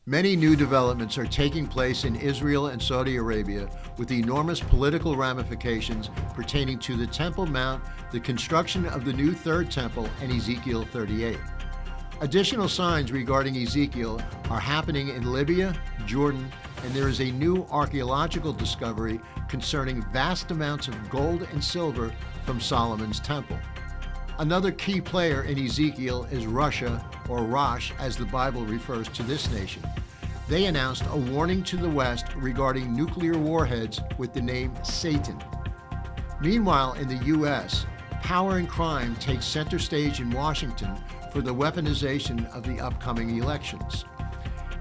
Many new developments are taking place in Israel and Saudi Arabia with enormous political ramifications pertaining to the Temple Mount, the construction of the new Third Temple, and Ezekiel 38. Additional signs regarding Ezekiel are happening in Libya, Jordan, and there is a new archaeological discovery concerning vast amounts of gold and silver from Solomon's temple. Another key player in Ezekiel is Russia, or Rosh, as the Bible refers to this nation. They announced a warning to the West regarding nuclear warheads with the name Satan. Meanwhile, in the U.S., power and crime take center stage in Washington for the weaponization of the upcoming elections.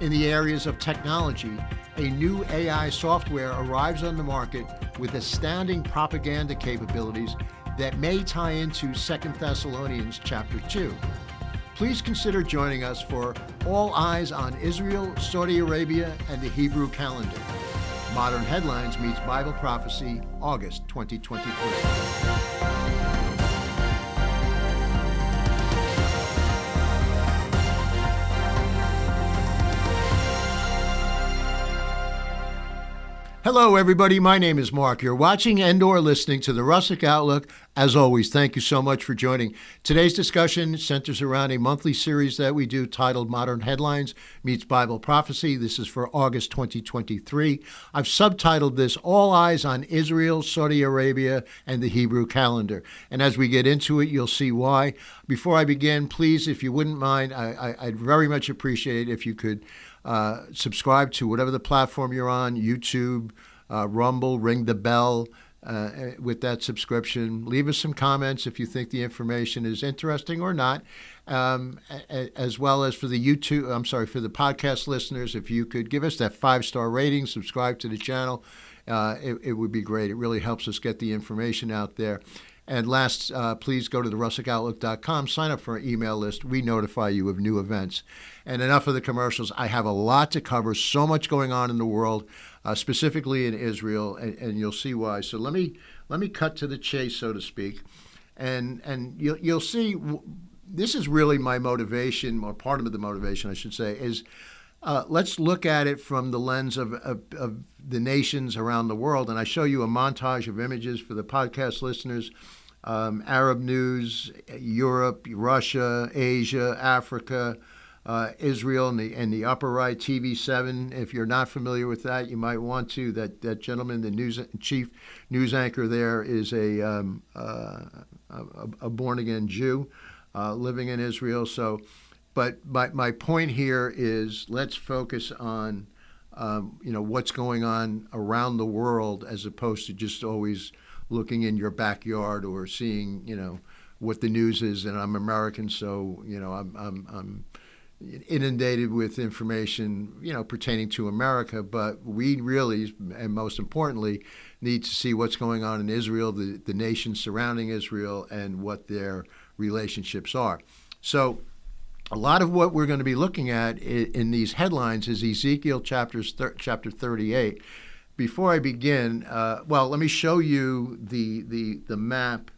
In the areas of technology, a new AI software arrives on the market with astounding propaganda capabilities that may tie into 2 Thessalonians chapter 2. Please consider joining us for All Eyes on Israel, Saudi Arabia, and the Hebrew calendar. Modern Headlines meets Bible Prophecy, August 2023. Hello, everybody. My name is Mark. You're watching and/or listening to the Rustic Outlook. As always, thank you so much for joining. Today's discussion centers around a monthly series that we do titled Modern Headlines Meets Bible Prophecy. This is for August 2023. I've subtitled this All Eyes on Israel, Saudi Arabia, and the Hebrew calendar. And as we get into it, you'll see why. Before I begin, please, if you wouldn't mind, I'd very much appreciate it if you could subscribe to whatever the platform you're on, YouTube, Rumble, ring the bell with that subscription. Leave us some comments if you think the information is interesting or not, as well as for the for the podcast listeners, if you could give us that 5-star rating, subscribe to the channel, it would be great. It really helps us get the information out there. And last, please go to therusticoutlook.com, sign up for our email list. We notify you of new events. And enough of the commercials. I have a lot to cover, so much going on in the world, specifically in Israel, and you'll see why. So let me cut to the chase, so to speak. And you'll see, this is really my motivation, or part of the motivation, I should say, is let's look at it from the lens of the nations around the world. And I show you a montage of images for the podcast listeners. Arab news, Europe, Russia, Asia, Africa, Israel in the upper right, TV7. If you're not familiar with that, you might want to. That gentleman, the chief news anchor there, is a born-again Jew living in Israel. So, but my point here is let's focus on what's going on around the world as opposed to just always looking in your backyard or seeing what the news is. And I'm American, so I'm inundated with information pertaining to America. But we really, and most importantly, need to see what's going on in Israel, the nations surrounding Israel, and what their relationships are. So a lot of what we're going to be looking at in these headlines is Ezekiel chapter 38. Before I begin, let me show you the map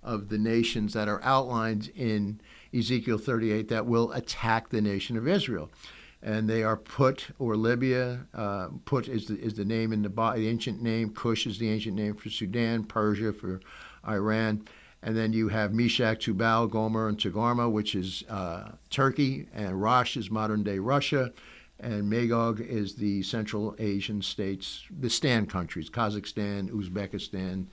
of the nations that are outlined in Ezekiel 38 that will attack the nation of Israel. And they are Put, or Libya. Put is the name in the ancient name. Cush is the ancient name for Sudan. Persia for Iran. And then you have Meshach, Tubal, Gomer, and Togarmah, which is Turkey, and Rosh is modern-day Russia, and Magog is the Central Asian states, the Stan countries, Kazakhstan, Uzbekistan,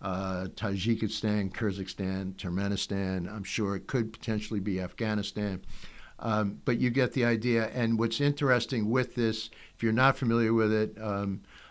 Tajikistan, Kyrgyzstan, Turkmenistan. I'm sure it could potentially be Afghanistan. But you get the idea. And what's interesting with this, if you're not familiar with it,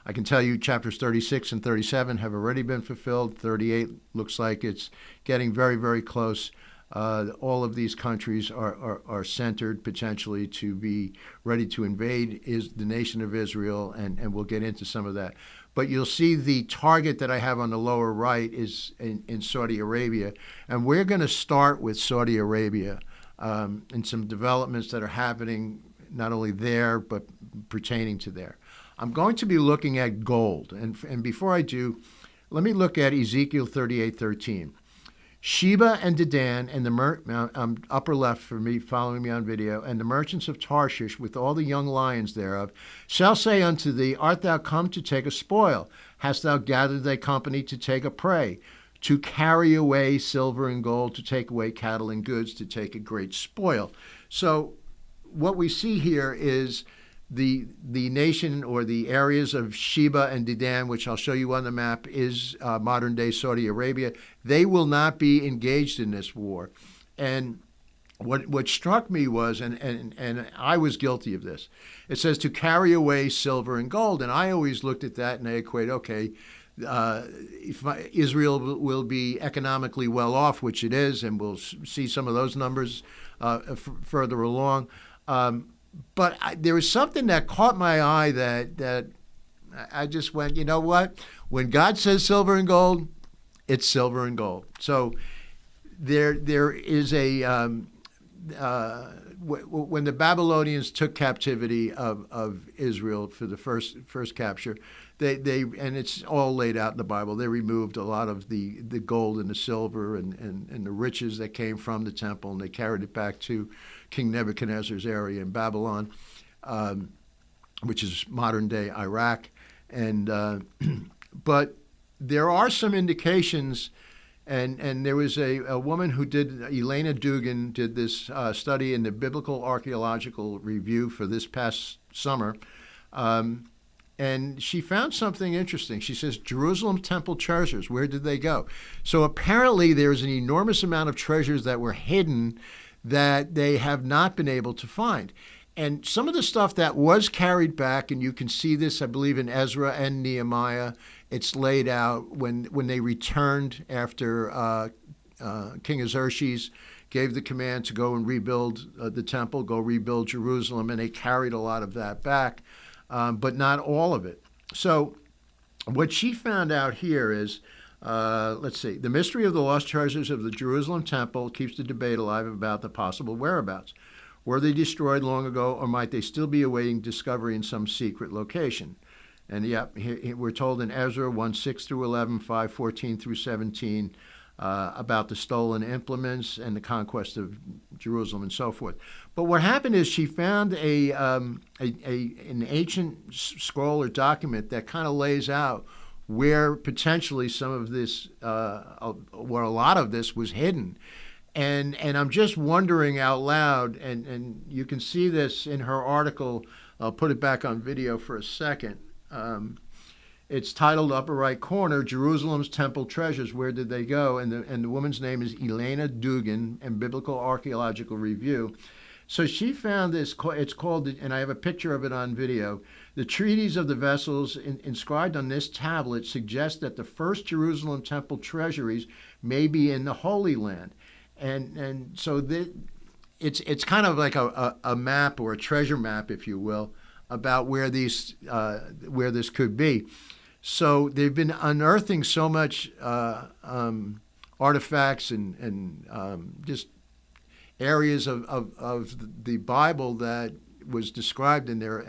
I can tell you chapters 36 and 37 have already been fulfilled. 38 looks like it's getting very, very close. All of these countries are centered potentially to be ready to invade the nation of Israel, and we'll get into some of that. But you'll see the target that I have on the lower right is in Saudi Arabia, and we're going to start with Saudi Arabia and some developments that are happening not only there but pertaining to there. I'm going to be looking at gold, and before I do, let me look at Ezekiel 38:13. Sheba and Dedan and the upper left for me, following me on video, and the merchants of Tarshish with all the young lions thereof, shall say unto thee, Art thou come to take a spoil? Hast thou gathered thy company to take a prey? To carry away silver and gold, to take away cattle and goods, to take a great spoil. So what we see here is the nation or the areas of Sheba and Dedan, which I'll show you on the map, is modern-day Saudi Arabia. They will not be engaged in this war. And what struck me was, and I was guilty of this, it says to carry away silver and gold. And I always looked at that and I equate, okay, Israel will be economically well off, which it is, and we'll see some of those numbers further along. But there was something that caught my eye that I just went, you know what? When God says silver and gold, it's silver and gold. So there is a when the Babylonians took captivity of Israel for the first capture, they and it's all laid out in the Bible. They removed a lot of the gold and the silver and the riches that came from the temple, and they carried it back to King Nebuchadnezzar's area in Babylon, which is modern-day Iraq. And but there are some indications, and there was a woman who did, Elena Dugan, did this study in the Biblical Archaeological Review for this past summer, and she found something interesting. She says, Jerusalem temple treasures, where did they go? So apparently there's an enormous amount of treasures that were hidden that they have not been able to find. And some of the stuff that was carried back, and you can see this, I believe, in Ezra and Nehemiah, it's laid out when they returned after King Xerxes gave the command to go and rebuild the temple, go rebuild Jerusalem, and they carried a lot of that back, but not all of it. So what she found out here is, let's see, the mystery of the lost treasures of the Jerusalem temple keeps the debate alive about the possible whereabouts. Were they destroyed long ago, or might they still be awaiting discovery in some secret location? And here we're told in Ezra 1:6 through 11, 5:14 through 17, about the stolen implements and the conquest of Jerusalem and so forth. But what happened is she found an ancient scroll or document that kind of lays out where potentially some of this, where a lot of this was hidden. And I'm just wondering out loud, and you can see this in her article. I'll put it back on video for a second. It's titled upper right corner, Jerusalem's Temple Treasures, Where Did They Go? And the woman's name is Elena Dugan, and Biblical Archaeological Review. So she found this, it's called, and I have a picture of it on video, the treaties of the vessels inscribed on this tablet suggest that the first Jerusalem temple treasuries may be in the Holy Land. And so it's kind of like a map, or a treasure map, if you will, about where this could be. So they've been unearthing so much artifacts and just areas of the Bible that was described in their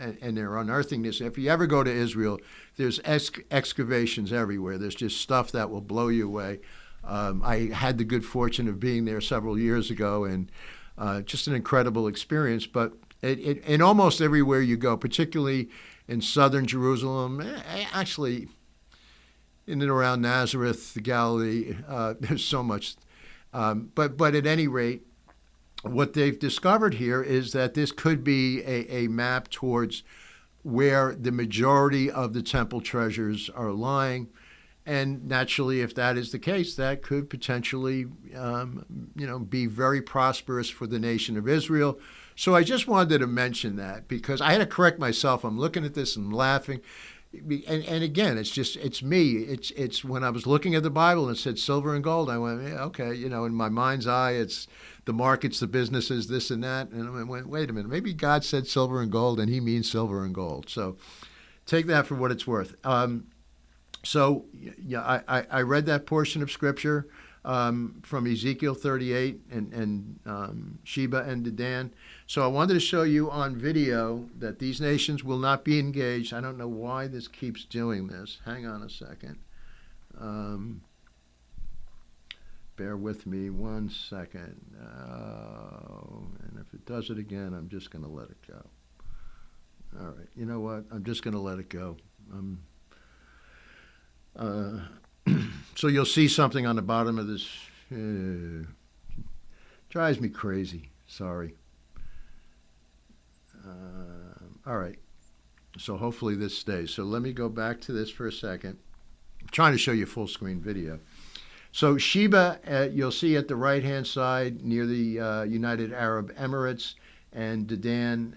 unearthing this. If you ever go to Israel, there's excavations everywhere. There's just stuff that will blow you away. I had the good fortune of being there several years ago, and just an incredible experience. But in almost everywhere you go, particularly in southern Jerusalem, actually in and around Nazareth, the Galilee, there's so much. But at any rate, what they've discovered here is that this could be a map towards where the majority of the temple treasures are lying. And naturally, if that is the case, that could potentially, be very prosperous for the nation of Israel. So I just wanted to mention that, because I had to correct myself. I'm looking at this and laughing. And again, it's me. It's when I was looking at the Bible and it said silver and gold, I went, yeah, okay, in my mind's eye, it's the markets, the businesses, this and that. And I went, wait a minute, maybe God said silver and gold and he means silver and gold. So take that for what it's worth. So yeah, I read that portion of Scripture from Ezekiel 38 and Sheba and Dedan. So I wanted to show you on video that these nations will not be engaged. I don't know why this keeps doing this. Hang on a second. bear with me 1 second. And if it does it again, I'm just going to let it go. All right. You know what? I'm just going to let it go. So you'll see something on the bottom of this. Drives me crazy. Sorry. All right. So hopefully this stays. So let me go back to this for a second. I'm trying to show you a full screen video. So Sheba, you'll see at the right-hand side near the United Arab Emirates, and Dedan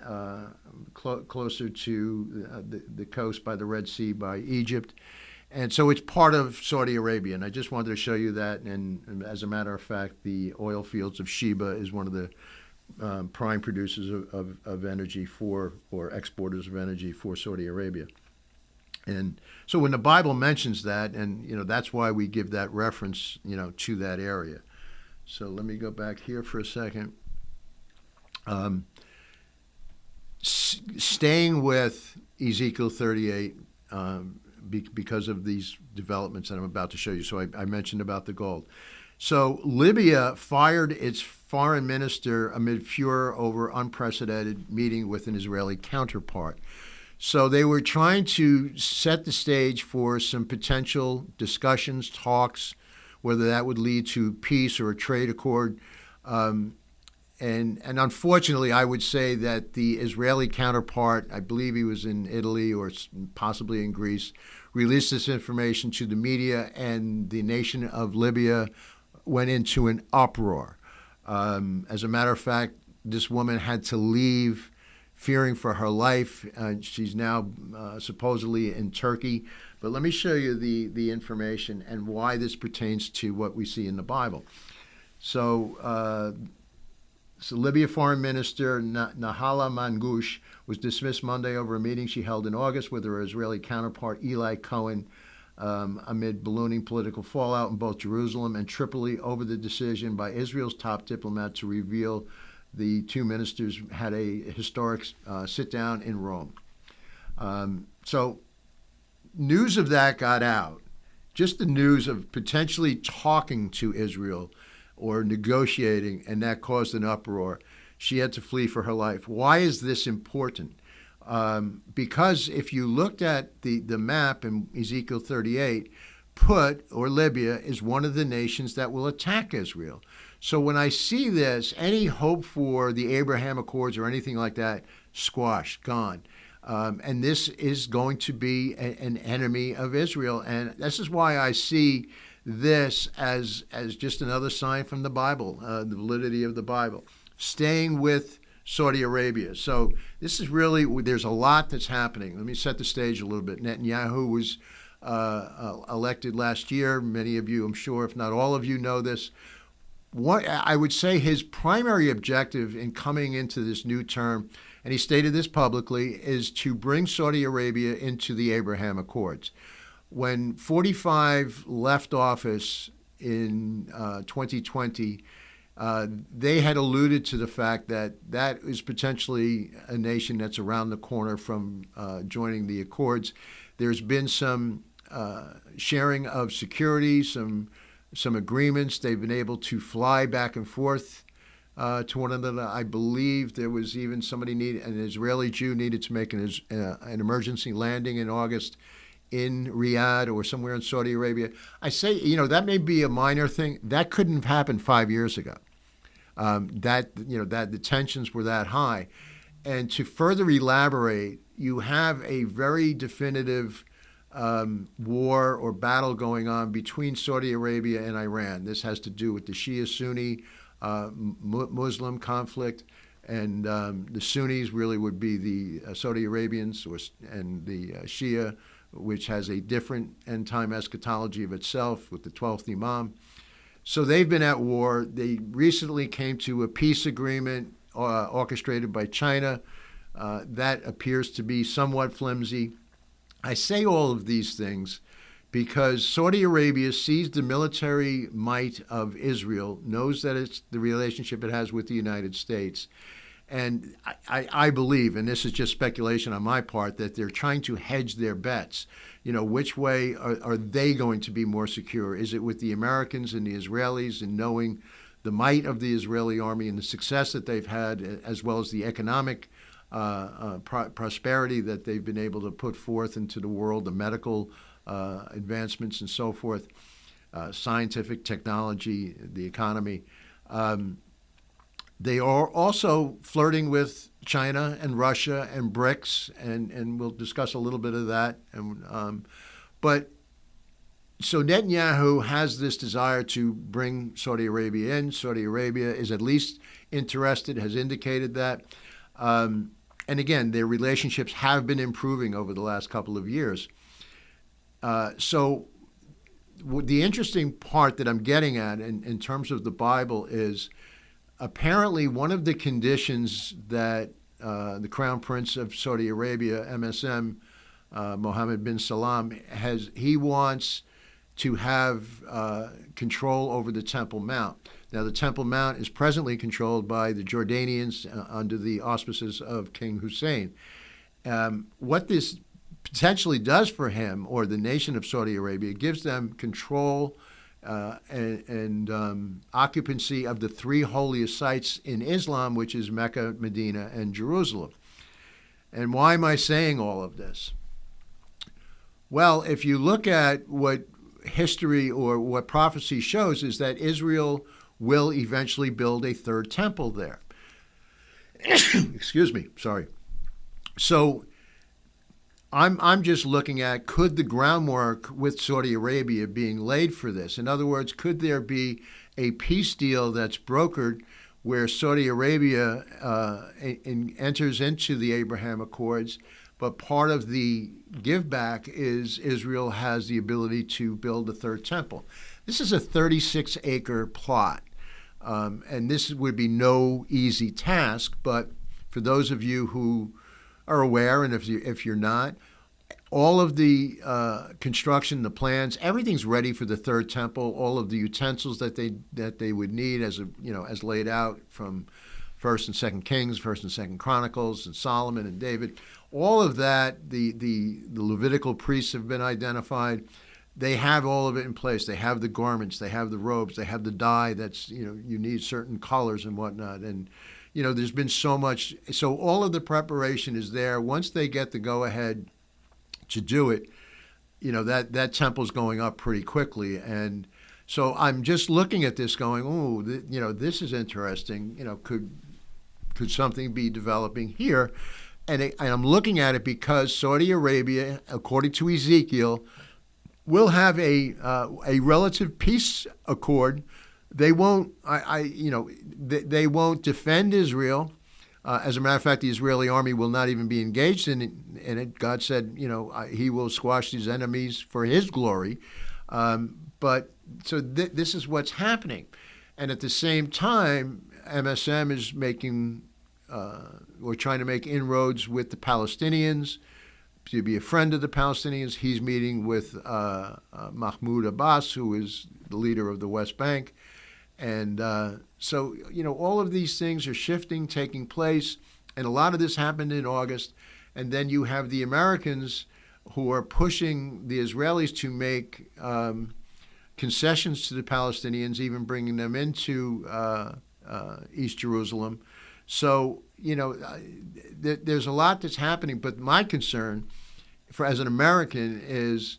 closer to the coast by the Red Sea by Egypt. And so it's part of Saudi Arabia. And I just wanted to show you that. And as a matter of fact, the oil fields of Sheba is one of the prime producers of energy for, or exporters of energy for Saudi Arabia. And so when the Bible mentions that, and that's why we give that reference, to that area. So let me go back here for a second. Staying with Ezekiel 38 because of these developments that I'm about to show you. So I mentioned about the gold. So Libya fired its foreign minister amid furor over unprecedented meeting with an Israeli counterpart. So they were trying to set the stage for some potential discussions, talks, whether that would lead to peace or a trade accord. And unfortunately, I would say that the Israeli counterpart, I believe he was in Italy or possibly in Greece, released this information to the media, and the nation of Libya went into an uproar. As a matter of fact, this woman had to leave fearing for her life. She's now supposedly in Turkey. But let me show you the information and why this pertains to what we see in the Bible. So Libya Foreign Minister Nahala Mangush was dismissed Monday over a meeting she held in August with her Israeli counterpart Eli Cohen amid ballooning political fallout in both Jerusalem and Tripoli over the decision by Israel's top diplomat to reveal the two ministers had a historic sit-down in Rome. So news of that got out. Just the news of potentially talking to Israel or negotiating, and that caused an uproar. She had to flee for her life. Why is this important? Because if you looked at the map in Ezekiel 38, Libya is one of the nations that will attack Israel. So when I see this, any hope for the Abraham Accords or anything like that, squashed, gone. And this is going to be an enemy of Israel. And this is why I see this as just another sign from the Bible, the validity of the Bible. Staying with Saudi Arabia. So this is really, there's a lot that's happening. Let me set the stage a little bit. Netanyahu was elected last year. Many of you, I'm sure, if not all of you, know this. What I would say his primary objective in coming into this new term, and he stated this publicly, is to bring Saudi Arabia into the Abraham Accords. When 45 left office in 2020, they had alluded to the fact that that is potentially a nation that's around the corner from joining the Accords. There's been some sharing of security, some agreements. They've been able to fly back and forth to one another. I believe there was even an Israeli Jew needed to make an emergency landing in August in Riyadh or somewhere in Saudi Arabia. I say, that may be a minor thing. That couldn't have happened 5 years ago. That the tensions were that high. And to further elaborate, you have a very definitive war or battle going on between Saudi Arabia and Iran. This has to do with the Shia-Sunni Muslim conflict, and the Sunnis really would be the Saudi Arabians and the Shia, which has a different end-time eschatology of itself with the 12th Imam. So they've been at war. They recently came to a peace agreement orchestrated by China. That appears to be somewhat flimsy. I say all of these things because Saudi Arabia sees the military might of Israel, knows that it's the relationship it has with the United States, And I believe, and this is just speculation on my part, that they're trying to hedge their bets. Which way are they going to be more secure? Is it with the Americans and the Israelis and knowing the might of the Israeli army and the success that they've had, as well as the economic prosperity that they've been able to put forth into the world, the medical advancements and so forth, scientific technology, the economy. They are also flirting with China and Russia and BRICS, and we'll discuss a little bit of that. But so Netanyahu has this desire to bring Saudi Arabia in. Saudi Arabia is at least interested, has indicated that. And again, their relationships have been improving over the last couple of years. So the interesting part that I'm getting at in terms of the Bible is apparently one of the conditions that the Crown Prince of Saudi Arabia, MSM, Mohammed bin Salam, he wants to have control over the Temple Mount. Now, the Temple Mount is presently controlled by the Jordanians under the auspices of King Hussein. What this potentially does for him, or the nation of Saudi Arabia, gives them control and occupancy of the three holiest sites in Islam, which is Mecca, Medina, and Jerusalem. And why am I saying all of this? Well, if you look at what history or what prophecy shows, is that Israel will eventually build a third temple there. Excuse me, sorry. So I'm just looking at, could the groundwork with Saudi Arabia being laid for this? In other words, could there be a peace deal that's brokered where Saudi Arabia enters into the Abraham Accords, but part of the give back is Israel has the ability to build a third temple? This is a 36-acre plot, and this would be no easy task, but for those of you who are aware, and if you're not, all of the construction, the plans, everything's ready for the third temple. All of the utensils that they would need, as laid out from First and Second Kings, First and Second Chronicles, and Solomon and David. All of that, the Levitical priests have been identified. They have all of it in place. They have the garments, they have the robes, they have the dye. That's you need certain colors and whatnot. And there's been so much. So all of the preparation is there. Once they get the go-ahead to do it, that temple's going up pretty quickly. And so I'm just looking at this going, oh, this is interesting. Could something be developing here? And I'm looking at it because Saudi Arabia, according to Ezekiel, will have a relative peace accord. They won't, they won't defend Israel. As a matter of fact, the Israeli army will not even be engaged in it. God said, he will squash these enemies for his glory. But so this is what's happening. And at the same time, MSM is we're trying to make inroads with the Palestinians, to be a friend of the Palestinians. He's meeting with Mahmoud Abbas, who is the leader of the West Bank. And so, all of these things are shifting, taking place, and a lot of this happened in August. And then you have the Americans who are pushing the Israelis to make concessions to the Palestinians, even bringing them into East Jerusalem. So, there's a lot that's happening. But my concern, as an American, is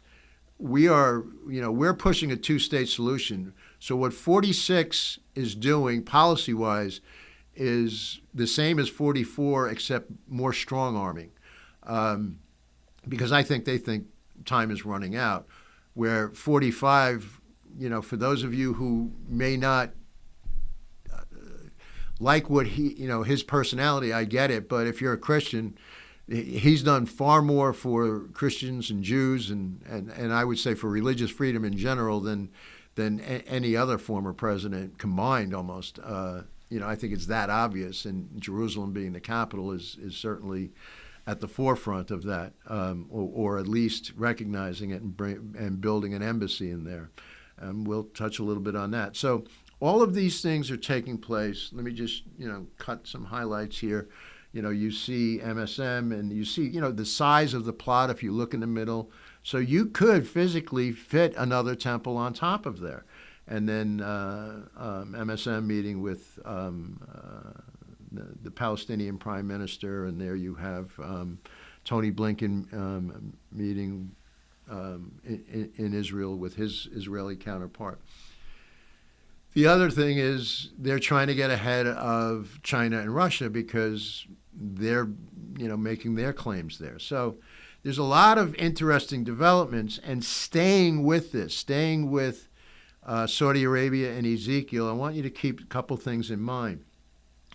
we're pushing a two-state solution. So what 46 is doing policy-wise is the same as 44, except more strong-arming, because I think they think time is running out. Where 45, for those of you who may not like what his personality, I get it. But if you're a Christian, he's done far more for Christians and Jews and I would say for religious freedom in general than any other former president combined almost. I think it's that obvious, and Jerusalem being the capital is certainly at the forefront of that, or at least recognizing it and building an embassy in there. And we'll touch a little bit on that. So all of these things are taking place. Let me just, cut some highlights here. You see MSM, and you see, the size of the plot if you look in the middle. So you could physically fit another temple on top of there. And then MSM meeting with the Palestinian Prime Minister, and there you have Tony Blinken meeting in Israel with his Israeli counterpart. The other thing is they're trying to get ahead of China and Russia because they're, making their claims there. So there's a lot of interesting developments, and staying with Saudi Arabia and Ezekiel, I want you to keep a couple things in mind.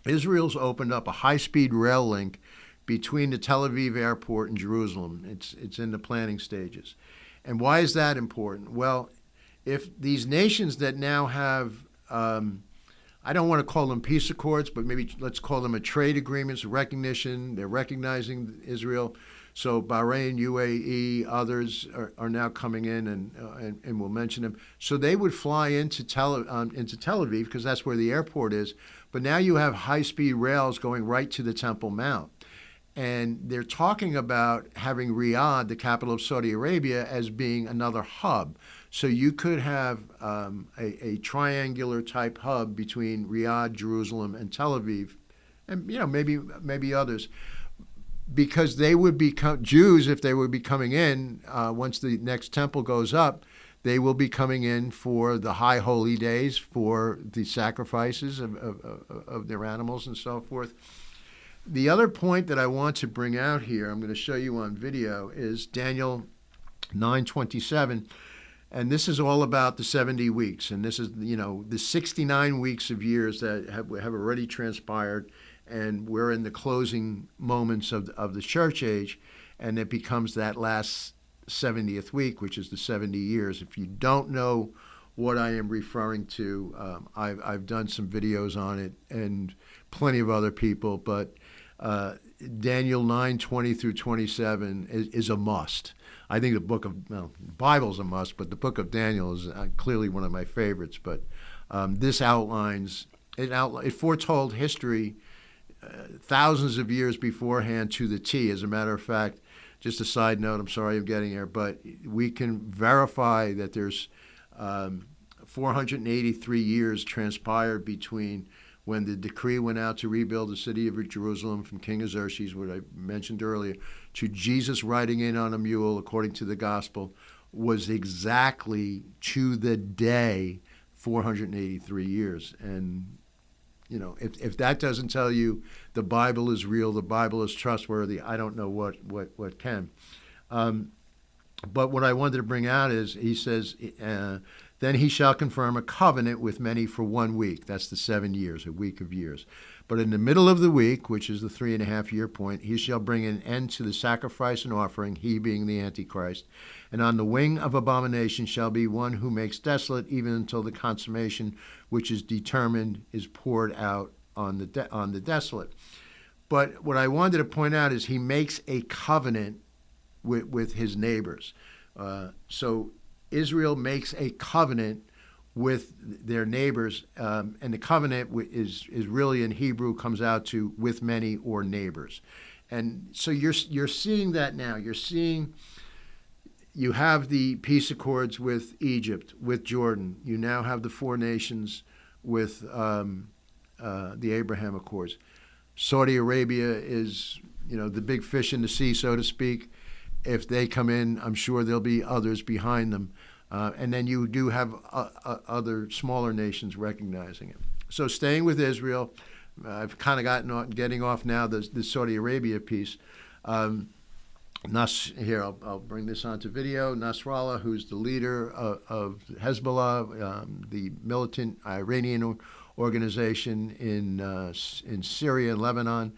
Israel's opened up a high-speed rail link between the Tel Aviv airport and Jerusalem. It's in the planning stages. And why is that important? Well, if these nations that now have, I don't want to call them peace accords, but maybe let's call them a trade agreements, recognition, they're recognizing Israel. So Bahrain, UAE, others are now coming in, and we'll mention them. So they would fly into Tel Aviv because that's where the airport is. But now you have high-speed rails going right to the Temple Mount. And they're talking about having Riyadh, the capital of Saudi Arabia, as being another hub. So you could have a triangular type hub between Riyadh, Jerusalem, and Tel Aviv, and maybe others, because they would become Jews if they would be coming in once the next temple goes up. They will be coming in for the high holy days, for the sacrifices of their animals and so forth. The other point that I want to bring out here, I'm going to show you on video, is Daniel 9:27. And this is all about the 70 weeks. And this is, the 69 weeks of years that have already transpired. And we're in the closing moments of the church age. And it becomes that last 70th week, which is the 70 years. If you don't know what I am referring to, I've done some videos on it, and plenty of other people. But Daniel 9:20 through 27 is a must. I think the Bible's a must, but the book of Daniel is clearly one of my favorites. But this it foretold history thousands of years beforehand to the T. As a matter of fact, just a side note, I'm sorry I'm getting here, but we can verify that there's 483 years transpired between when the decree went out to rebuild the city of Jerusalem from King Xerxes, what I mentioned earlier, to Jesus riding in on a mule, according to the gospel, was exactly to the day 483 years. And, if that doesn't tell you the Bible is real, the Bible is trustworthy, I don't know what can. But what I wanted to bring out is, he says, then he shall confirm a covenant with many for 1 week. That's the 7 years, a week of years. But in the middle of the week, which is the 3.5 year point, he shall bring an end to the sacrifice and offering, he being the Antichrist. And on the wing of abomination shall be one who makes desolate, even until the consummation which is determined is poured out on the desolate. But what I wanted to point out is he makes a covenant with his neighbors. So Israel makes a covenant with their neighbors, and the covenant is really, in Hebrew, comes out to with many or neighbors. And so you're seeing that now. You have the peace accords with Egypt, with Jordan. You now have the 4 nations with the Abraham Accords. Saudi Arabia is, the big fish in the sea, so to speak. If they come in, I'm sure there'll be others behind them. And then you do have other smaller nations recognizing it. So staying with Israel, I've kind of getting off now the Saudi Arabia piece. Here, I'll bring this onto video. Nasrallah, who's the leader of Hezbollah, the militant Iranian organization in Syria and Lebanon.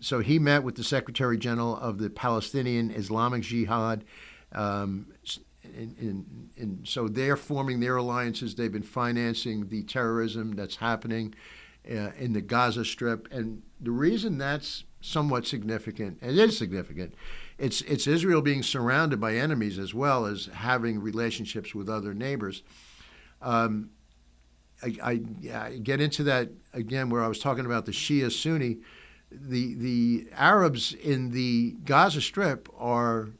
So he met with the Secretary General of the Palestinian Islamic Jihad. And so they're forming their alliances. They've been financing the terrorism that's happening in the Gaza Strip. And the reason that's somewhat significant, it is significant, it's Israel being surrounded by enemies as well as having relationships with other neighbors. I get into that again where I was talking about the Shia Sunni. The Arabs in the Gaza Strip are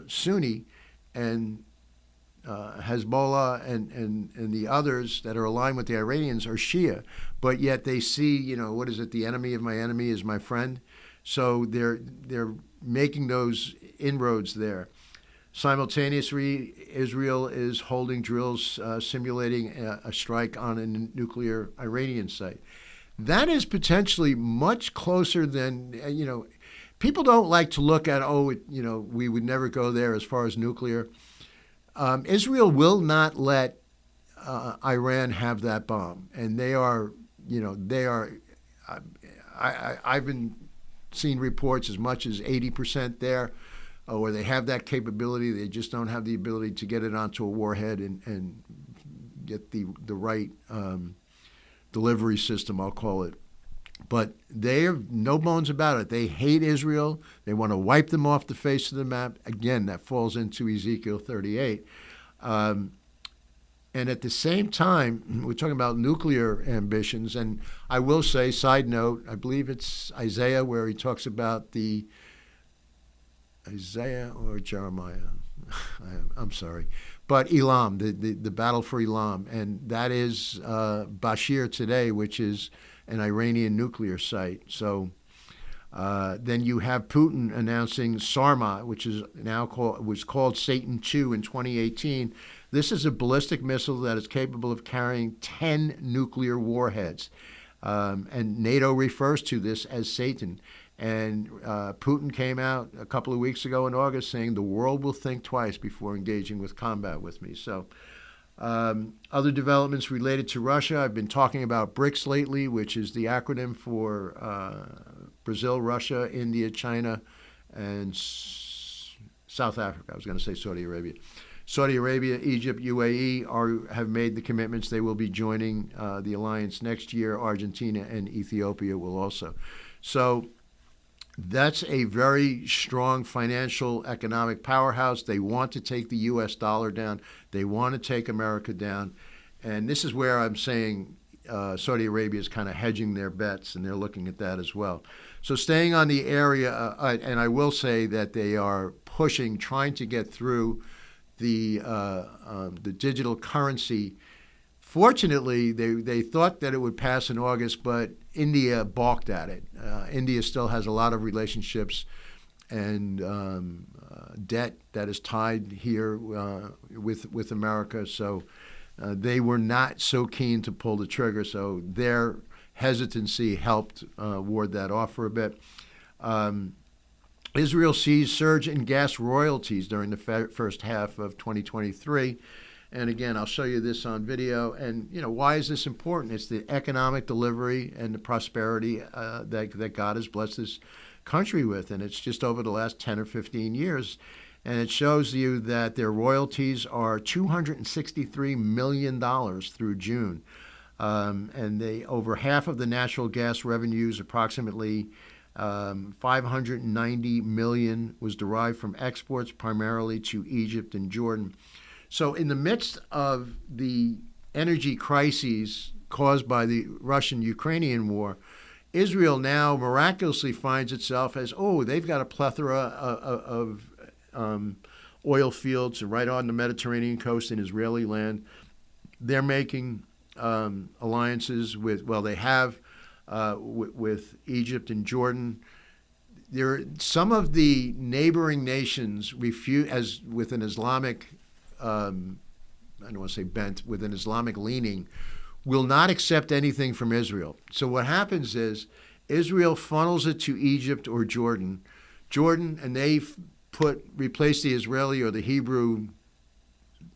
Sunni, and Hezbollah and the others that are aligned with the Iranians are Shia, but yet they see, what is it? The enemy of my enemy is my friend. So they're making those inroads there. Simultaneously, Israel is holding drills simulating a strike on a nuclear Iranian site. That is potentially much closer than, people don't like to look at, we would never go there as far as nuclear. Israel will not let Iran have that bomb. And I've been seeing reports as much as 80% there, where they have that capability. They just don't have the ability to get it onto a warhead and get the right delivery system, I'll call it. But they have no bones about it. They hate Israel. They want to wipe them off the face of the map. Again, that falls into Ezekiel 38. And at the same time, we're talking about nuclear ambitions. And I will say, side note, I believe it's Isaiah where he talks about Isaiah or Jeremiah. I'm sorry. But Elam, the battle for Elam. And that is Bashir today, which is an Iranian nuclear site. So then you have Putin announcing Sarma, which is now was called Satan II in 2018. This is a ballistic missile that is capable of carrying 10 nuclear warheads. And NATO refers to this as Satan. And Putin came out a couple of weeks ago in August saying the world will think twice before engaging with combat with me. So other developments related to Russia, I've been talking about BRICS lately, which is the acronym for Brazil, Russia, India, China, and South Africa. I was going to say Saudi Arabia. Saudi Arabia, Egypt, UAE have made the commitments. They will be joining the alliance next year. Argentina and Ethiopia will also. So that's a very strong financial economic powerhouse. They want to take the U.S. dollar down. They want to take America down. And this is where I'm saying Saudi Arabia is kind of hedging their bets, and they're looking at that as well. So staying on the area, and I will say that they are pushing, trying to get through the digital currency. Fortunately, they thought that it would pass in August, but India balked at it. India still has a lot of relationships and debt that is tied here with America. So they were not so keen to pull the trigger. So their hesitancy helped ward that off for a bit. Israel sees surge in gas royalties during the first half of 2023. And again, I'll show you this on video. And, why is this important? It's the economic delivery and the prosperity that God has blessed this country with. And it's just over the last 10 or 15 years. And it shows you that their royalties are $263 million through June. And over half of the natural gas revenues, approximately 590 million, was derived from exports primarily to Egypt and Jordan. So in the midst of the energy crises caused by the Russian-Ukrainian war, Israel now miraculously finds itself as, they've got a plethora of oil fields right on the Mediterranean coast in Israeli land. They're making alliances with Egypt and Jordan. Some of the neighboring nations refuse, as with an Islamic I don't want to say bent, with an Islamic leaning, will not accept anything from Israel. So what happens is Israel funnels it to Egypt or Jordan, and they replace the Israeli or the Hebrew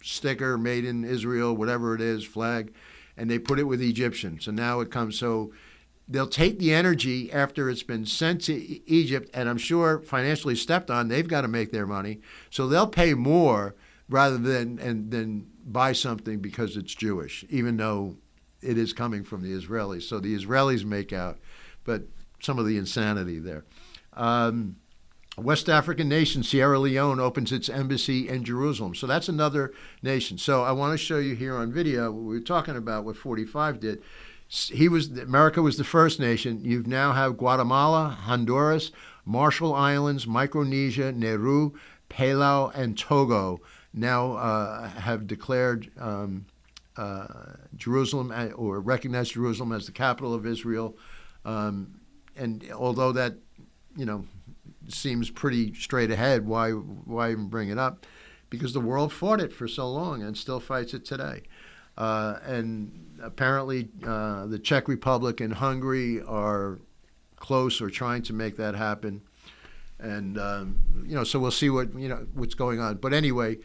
sticker, made in Israel, whatever it is, flag, and they put it with Egyptian. So now it comes, so they'll take the energy after it's been sent to Egypt, and I'm sure financially stepped on, they've got to make their money. So they'll pay more rather than buy something because it's Jewish, even though it is coming from the Israelis. So the Israelis make out, but some of the insanity there. West African nation, Sierra Leone, opens its embassy in Jerusalem. So that's another nation. So I want to show you here on video, we were talking about what 45 did. America was the first nation. You now have Guatemala, Honduras, Marshall Islands, Micronesia, Nauru, Palau, and Togo now have declared Jerusalem or recognized Jerusalem as the capital of Israel. And although that, seems pretty straight ahead, why even bring it up? Because the world fought it for so long and still fights it today. And apparently the Czech Republic and Hungary are close or trying to make that happen. And, so we'll see what's going on. But anyway,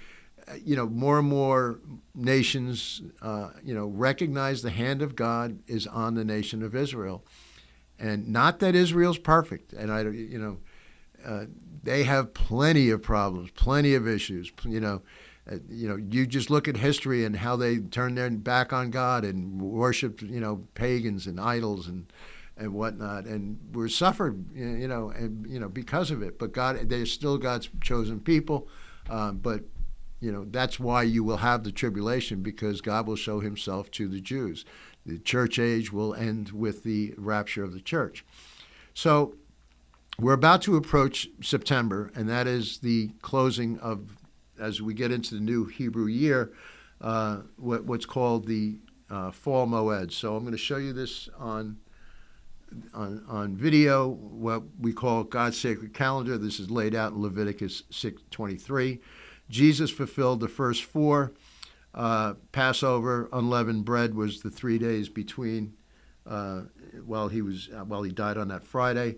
more and more nations, recognize the hand of God is on the nation of Israel. And not that Israel's perfect. And, they have plenty of problems, plenty of issues. You just look at history and how they turned their back on God and worshipped, pagans and idols and whatnot, and were suffered, because of it. But they're still God's chosen people. But that's why you will have the tribulation, because God will show Himself to the Jews. The church age will end with the rapture of the church. So we're about to approach September, and that is the closing of, as we get into the new Hebrew year, what's called the fall moed. So I'm going to show you this on video, what we call God's sacred calendar. This is laid out in Leviticus 6:23. Jesus fulfilled the first four. Passover, unleavened bread, was the 3 days between while he died on that Friday.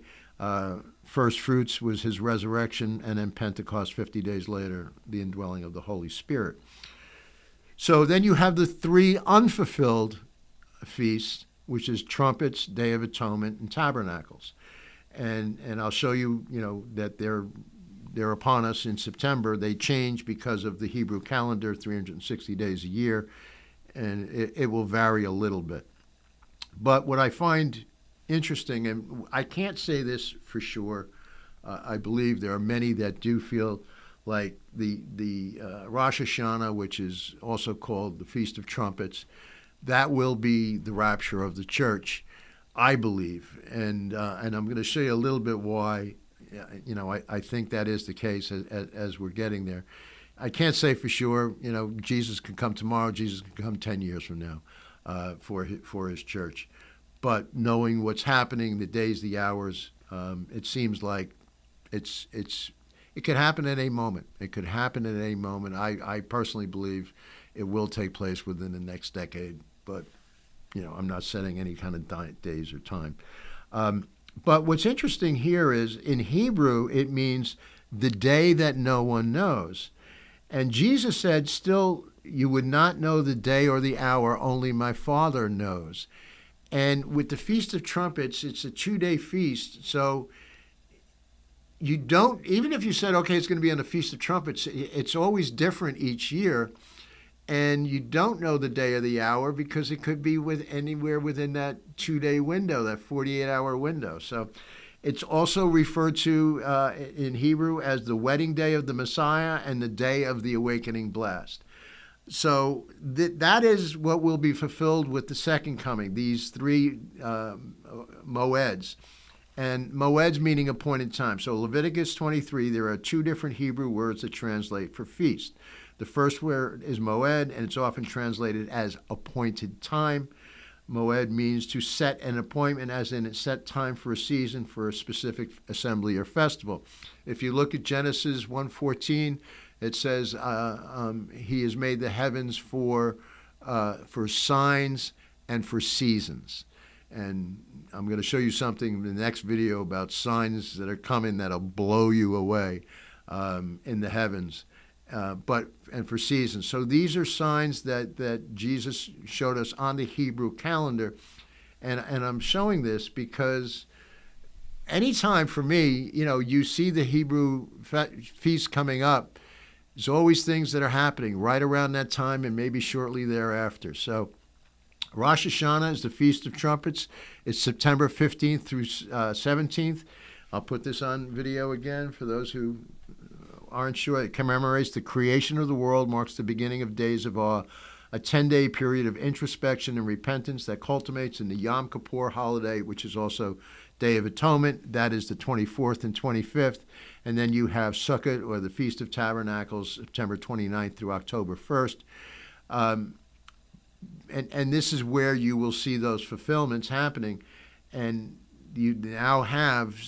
First fruits was his resurrection, and then Pentecost 50 days later, the indwelling of the Holy Spirit. So then you have the three unfulfilled feasts, which is trumpets, Day of Atonement, and tabernacles. And I'll show you, that they're upon us in September. They change because of the Hebrew calendar, 360 days a year, and it will vary a little bit. But what I find interesting, and I can't say this for sure, I believe there are many that do feel like the Rosh Hashanah, which is also called the Feast of Trumpets, that will be the rapture of the church, I believe. And I'm going to show you a little bit why, I think that is the case as we're getting there. I can't say for sure, Jesus could come tomorrow, Jesus could come 10 years from now for his church. But knowing what's happening, the days, the hours, it seems like it could happen at any moment. It could happen at any moment. I personally believe it will take place within the next decade, but I'm not setting any kind of days or time. But what's interesting here is in Hebrew it means the day that no one knows, and Jesus said, "Still, you would not know the day or the hour; only my Father knows." And with the Feast of Trumpets, it's a 2-day feast, so you don't, even if you said, okay, it's going to be on the Feast of Trumpets, it's always different each year, and you don't know the day or the hour because it could be anywhere within that 2-day window, that 48-hour window. So it's also referred to in Hebrew as the wedding day of the Messiah and the day of the awakening blast. So that is what will be fulfilled with the second coming, these three moeds. And moeds meaning appointed time. So Leviticus 23, there are two different Hebrew words that translate for feast. The first word is moed, and it's often translated as appointed time. Moed means to set an appointment, as in a set time for a season, for a specific assembly or festival. If you look at Genesis 1:14, it says he has made the heavens for signs and for seasons. And I'm going to show you something in the next video about signs that are coming that'll blow you away in the heavens, and for seasons. So these are signs that Jesus showed us on the Hebrew calendar. And I'm showing this because anytime for me, you see the Hebrew feast coming up, there's always things that are happening right around that time and maybe shortly thereafter. So Rosh Hashanah is the Feast of Trumpets. It's September 15th through 17th. I'll put this on video again for those who aren't sure. It commemorates the creation of the world, marks the beginning of days of awe, a 10-day period of introspection and repentance that culminates in the Yom Kippur holiday, which is also Day of Atonement. That is the 24th and 25th. And then you have Sukkot, or the Feast of Tabernacles, September 29th through October 1st. And this is where you will see those fulfillments happening. And you now have,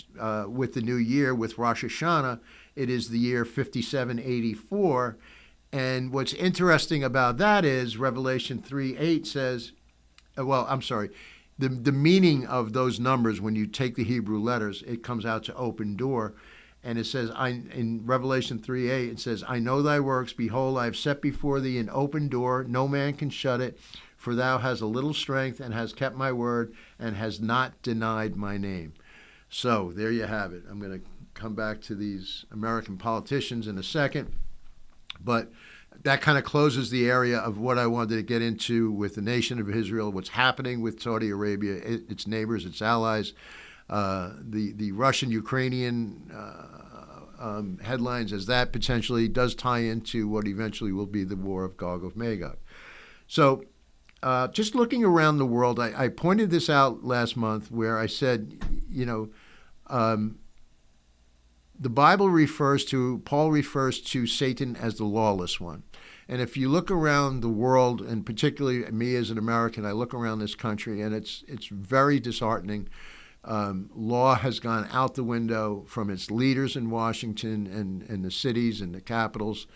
with the new year, with Rosh Hashanah, it is the year 5784. And what's interesting about that is Revelation 3:8 says, the meaning of those numbers, when you take the Hebrew letters, it comes out to open door. And it says, in Revelation 3:8, it says, I know thy works. Behold, I have set before thee an open door. No man can shut it. For thou hast a little strength, and hast kept my word, and hast not denied my name. So there you have it. I'm going to come back to these American politicians in a second. But that kind of closes the area of what I wanted to get into with the nation of Israel, what's happening with Saudi Arabia, its neighbors, its allies, the Russian-Ukrainian headlines, as that potentially does tie into what eventually will be the war of Gog of Magog. So just looking around the world, I pointed this out last month where I said, the Bible Paul refers to Satan as the lawless one. And if you look around the world, and particularly me as an American, I look around this country, and it's very disheartening. Law has gone out the window from its leaders in Washington and the cities and the capitals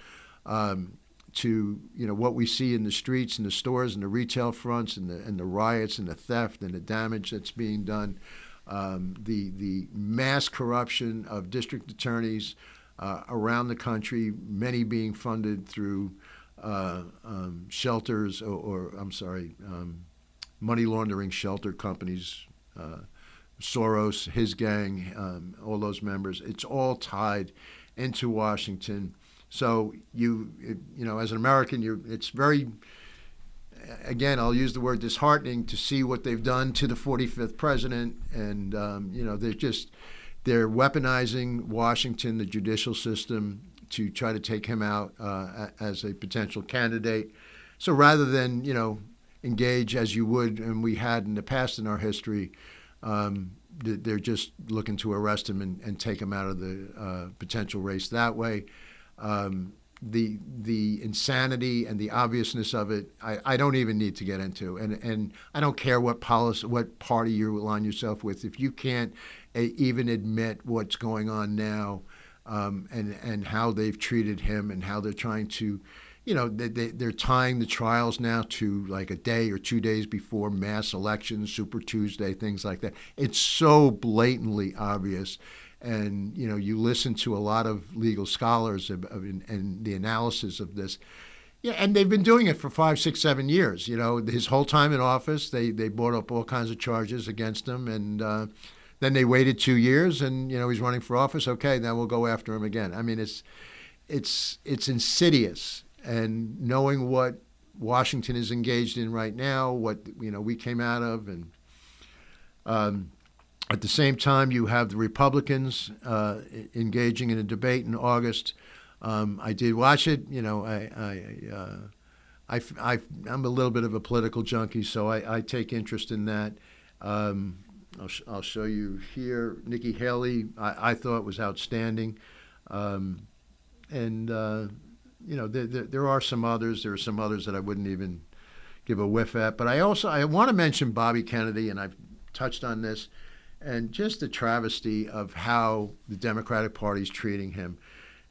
to what we see in the streets and the stores and the retail fronts and the riots and the theft and the damage that's being done. The mass corruption of district attorneys around the country, many being funded through shelters money laundering shelter companies, Soros, his gang, all those members. It's all tied into Washington. So as an American, it's very, again, I'll use the word disheartening to see what they've done to the 45th president. And, they're weaponizing Washington, the judicial system, to try to take him out as a potential candidate. So rather than, engage as you would, and we had in the past in our history, they're just looking to arrest him and take him out of the potential race that way. The insanity and the obviousness of it, I don't even need to get into. And I don't care what party you align yourself with. If you can't even admit what's going on now, and how they've treated him and how they're trying to, they're tying the trials now to like a day or 2 days before mass elections, Super Tuesday, things like that. It's so blatantly obvious. And, you listen to a lot of legal scholars and the analysis of this. Yeah, and they've been doing it for 5, 6, 7 years. His whole time in office, they brought up all kinds of charges against him. And then they waited 2 years and, he's running for office. Okay, then we'll go after him again. I mean, it's insidious. And knowing what Washington is engaged in right now, what, we came out of, and at the same time, you have the Republicans engaging in a debate in August. I did watch it. I'm a little bit of a political junkie, so I take interest in that. I'll show you here. Nikki Haley, I thought was outstanding. There are some others. There are some others that I wouldn't even give a whiff at. But I want to mention Bobby Kennedy, and I've touched on this. And just the travesty of how the Democratic Party is treating him.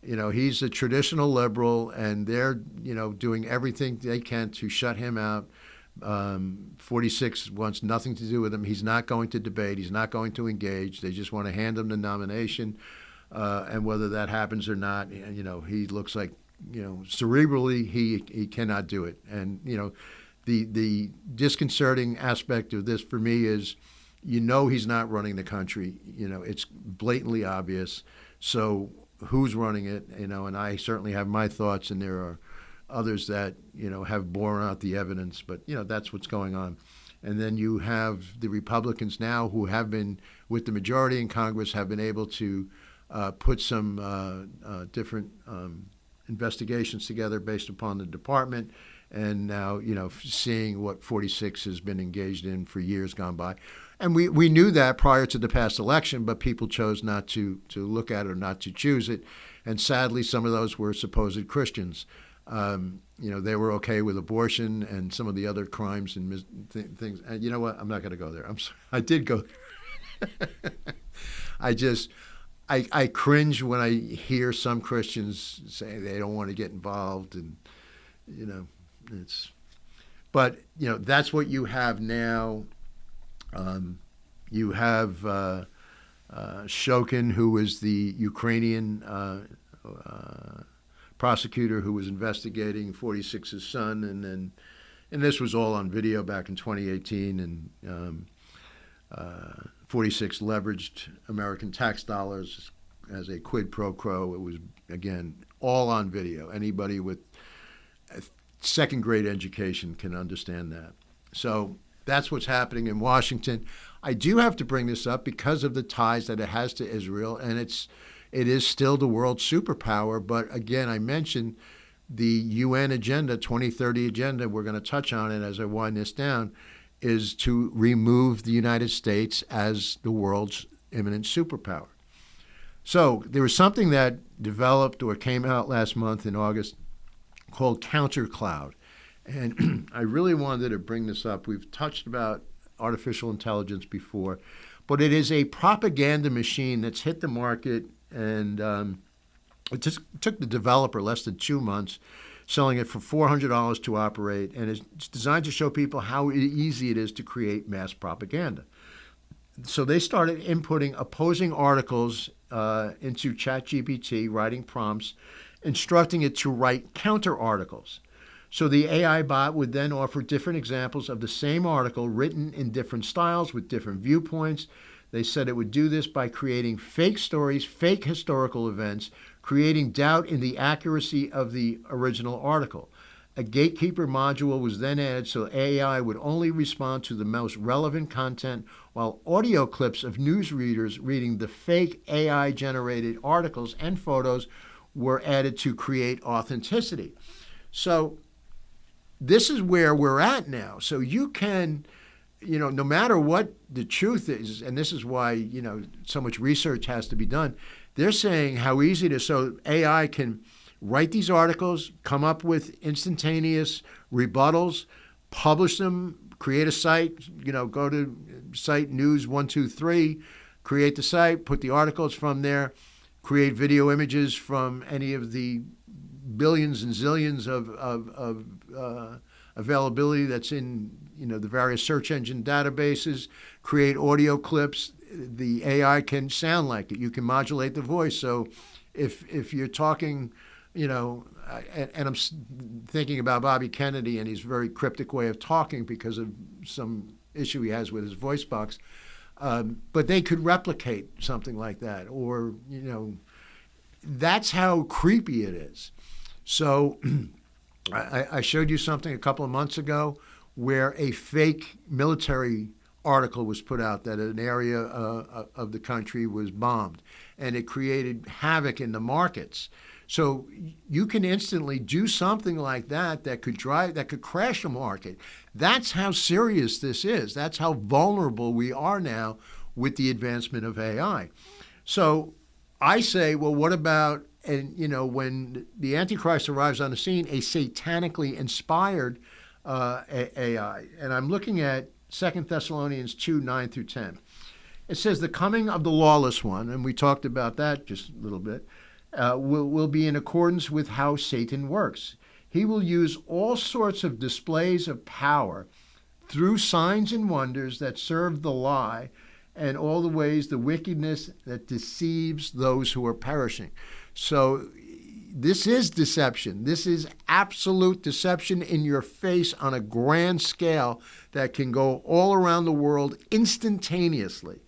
He's a traditional liberal, and they're, doing everything they can to shut him out. 46 wants nothing to do with him. He's not going to debate. He's not going to engage. They just want to hand him the nomination. And whether that happens or not, he looks like, cerebrally, he cannot do it. And, the disconcerting aspect of this for me is, he's not running the country. It's blatantly obvious. So who's running it? And I certainly have my thoughts, and there are others that, have borne out the evidence. But, that's what's going on. And then you have the Republicans now who have been with the majority in Congress, have been able to put some different investigations together based upon the department. And now, seeing what 46 has been engaged in for years gone by. And we knew that prior to the past election, but people chose not to look at it or not to choose it. And sadly, some of those were supposed Christians. They were okay with abortion and some of the other crimes and things. And you know what? I'm not going to go there. I'm sorry. I did go there. I cringe when I hear some Christians say they don't want to get involved, and but that's what you have now. You have Shokin, who was the Ukrainian prosecutor who was investigating 46's son, and this was all on video back in 2018, and 46 leveraged American tax dollars as a quid pro quo. It was, again, all on video. Anybody with a second-grade education can understand that. So that's what's happening in Washington. I do have to bring this up because of the ties that it has to Israel, and it is still the world superpower. But again, I mentioned the UN agenda, 2030 agenda, we're going to touch on it as I wind this down, is to remove the United States as the world's imminent superpower. So there was something that developed or came out last month in August called countercloud. And I really wanted to bring this up. We've touched about artificial intelligence before, but it is a propaganda machine that's hit the market, and it just took the developer less than 2 months, selling it for $400 to operate, and it's designed to show people how easy it is to create mass propaganda. So they started inputting opposing articles into ChatGPT, writing prompts, instructing it to write counter articles. So the AI bot would then offer different examples of the same article written in different styles with different viewpoints. They said it would do this by creating fake stories, fake historical events, creating doubt in the accuracy of the original article. A gatekeeper module was then added so AI would only respond to the most relevant content, while audio clips of newsreaders reading the fake AI-generated articles and photos were added to create authenticity. So this is where we're at now. So you can, no matter what the truth is, and this is why, so much research has to be done, they're saying how easy it is. So AI can write these articles, come up with instantaneous rebuttals, publish them, create a site, go to site news 123, create the site, put the articles from there, create video images from any of the billions and zillions of availability that's in the various search engine databases, create audio clips. The AI can sound like it. You can modulate the voice. So if you're talking, and I'm thinking about Bobby Kennedy and his very cryptic way of talking because of some issue he has with his voice box, but they could replicate something like that, or that's how creepy it is. So I showed you something a couple of months ago where a fake military article was put out that an area of the country was bombed, and it created havoc in the markets. So you can instantly do something like that could crash a market. That's how serious this is. That's how vulnerable we are now with the advancement of AI. So I say, well, what about, and when the Antichrist arrives on the scene, a satanically inspired AI. And I'm looking at 2 Thessalonians 2, 9 through 10. It says, the coming of the lawless one, and we talked about that just a little bit, will be in accordance with how Satan works. He will use all sorts of displays of power through signs and wonders that serve the lie, and all the ways the wickedness that deceives those who are perishing. So this is deception. This is absolute deception in your face on a grand scale that can go all around the world instantaneously.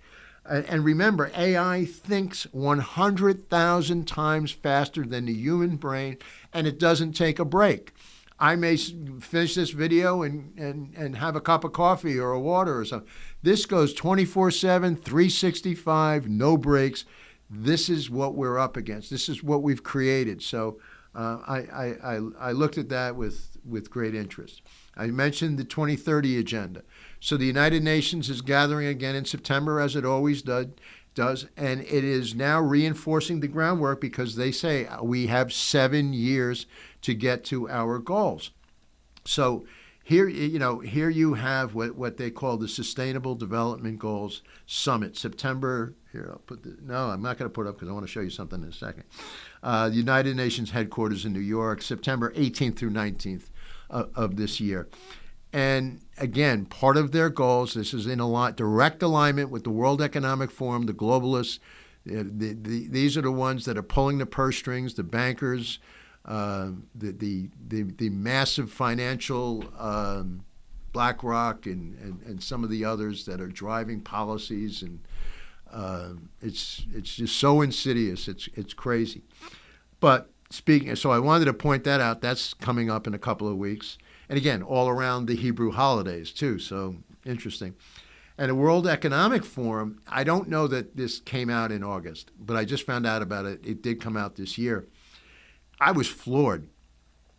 And remember, AI thinks 100,000 times faster than the human brain, and it doesn't take a break. I may finish this video and have a cup of coffee or a water or something. This goes 24/7, 365, no breaks. This is what we're up against. This is what we've created. So I looked at that with great interest. I mentioned the 2030 agenda. So the United Nations is gathering again in September, as it always does, and it is now reinforcing the groundwork because they say we have 7 years to get to our goals. So here you have what they call the Sustainable Development Goals Summit, September. Here, I'm not going to put it up because I want to show you something in a second. The United Nations headquarters in New York, September 18th through 19th of this year. And again, part of their goals, this is in direct alignment with the World Economic Forum, the globalists. These are the ones that are pulling the purse strings, the bankers, the massive financial BlackRock and some of the others that are driving policies, and it's just so insidious. It's crazy. But so I wanted to point that out. That's coming up in a couple of weeks. And again, all around the Hebrew holidays too, so interesting. And the World Economic Forum, I don't know that this came out in August, but I just found out about it. It did come out this year. I was floored,